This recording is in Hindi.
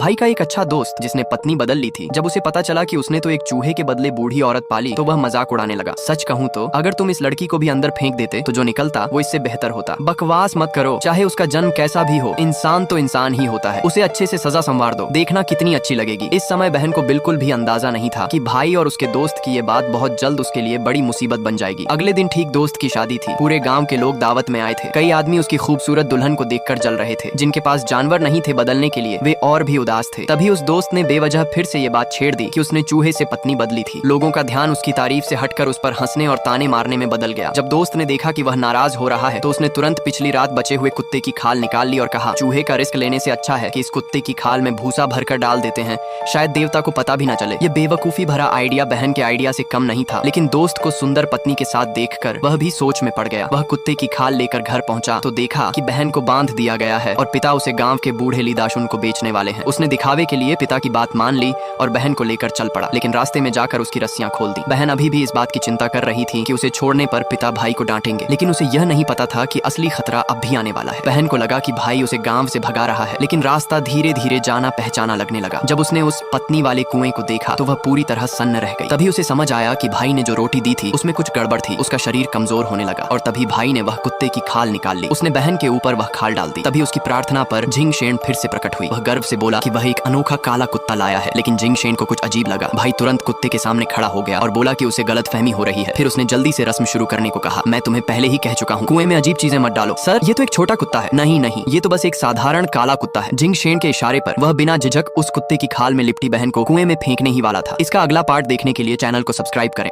भाई का एक अच्छा दोस्त जिसने पत्नी बदल ली थी, जब उसे पता चला कि उसने तो एक चूहे के बदले बूढ़ी औरत पाली तो वह मजाक उड़ाने लगा। सच कहूँ तो अगर तुम इस लड़की को भी अंदर फेंक देते तो जो निकलता वो इससे बेहतर होता। बकवास मत करो, चाहे उसका जन्म कैसा भी हो, इंसान तो इंसान ही होता है। उसे अच्छे से सजा संवार दो, देखना कितनी अच्छी लगेगी। इस समय बहन को बिल्कुल भी अंदाजा नहीं था कि भाई और उसके दोस्त की ये बात बहुत जल्द उसके लिए बड़ी मुसीबत बन जाएगी। अगले दिन ठीक दोस्त की शादी थी। पूरे गाँव के लोग दावत में आए थे। कई आदमी उसकी खूबसूरत दुल्हन को देखकर जल रहे थे। जिनके पास जानवर नहीं थे बदलने के लिए, वे और भी उदास थे। तभी उस दोस्त ने बेवजह फिर से ये बात छेड़ दी कि उसने चूहे से पत्नी बदली थी। लोगों का ध्यान उसकी तारीफ से हटकर उस पर हंसने और ताने मारने में बदल गया। जब दोस्त ने देखा कि वह नाराज हो रहा है तो उसने तुरंत पिछली रात बचे हुए कुत्ते की खाल निकाल ली और कहा, चूहे का रिस्क लेने से अच्छा है कि इस कुत्ते की खाल में भूसा भरकर डाल देते हैं, शायद देवता को पता भी न चले। ये बेवकूफी भरा आइडिया बहन के आइडिया से कम नहीं था, लेकिन दोस्त को सुंदर पत्नी के साथ देखकर वह भी सोच में पड़ गया। वह कुत्ते की खाल लेकर घर पहुंचा तो देखा कि बहन को बांध दिया गया है और पिता उसे गांव के बूढ़े लिदाशुन को बेचने वाले हैं। उसने दिखावे के लिए पिता की बात मान ली और बहन को लेकर चल पड़ा, लेकिन रास्ते में जाकर उसकी रस्सियां खोल दी। बहन अभी भी इस बात की चिंता कर रही थी कि उसे छोड़ने पर पिता भाई को डांटेंगे, लेकिन उसे यह नहीं पता था कि असली खतरा अब भी आने वाला है। बहन को लगा कि भाई उसे गांव से भगा रहा है, लेकिन रास्ता धीरे धीरे जाना पहचाना लगने लगा। जब उसने उस पत्नी वाले कुएं को देखा तो वह पूरी तरह सन्न रह गई। तभी उसे समझ आया कि भाई ने जो रोटी दी थी उसमें कुछ गड़बड़ थी। उसका शरीर कमजोर होने लगा और तभी भाई ने वह कुत्ते की खाल निकाल ली। उसने बहन के ऊपर वह खाल डाल दी। तभी उसकी प्रार्थना पर झिंगशेन फिर से प्रकट हुई। वह गर्व से बोला कि वह एक अनोखा काला कुत्ता लाया है, लेकिन झिंगशेन को कुछ अजीब लगा। भाई तुरंत कुत्ते के सामने खड़ा हो गया और बोला कि उसे गलतफहमी हो रही है। फिर उसने जल्दी से रस्म शुरू करने को कहा, मैं तुम्हें पहले ही कह चुका हूँ, कुएं में अजीब चीजें मत डालो। सर, ये तो एक छोटा कुत्ता है। नहीं नहीं, ये तो बस एक साधारण काला कुत्ता है। झिंगशेन के इशारे पर वह बिना झिझक उस कुत्ते की खाल में लिपटी बहन को कुएं में फेंकने ही वाला था। इसका अगला पार्ट देखने के लिए चैनल को सब्सक्राइब करें।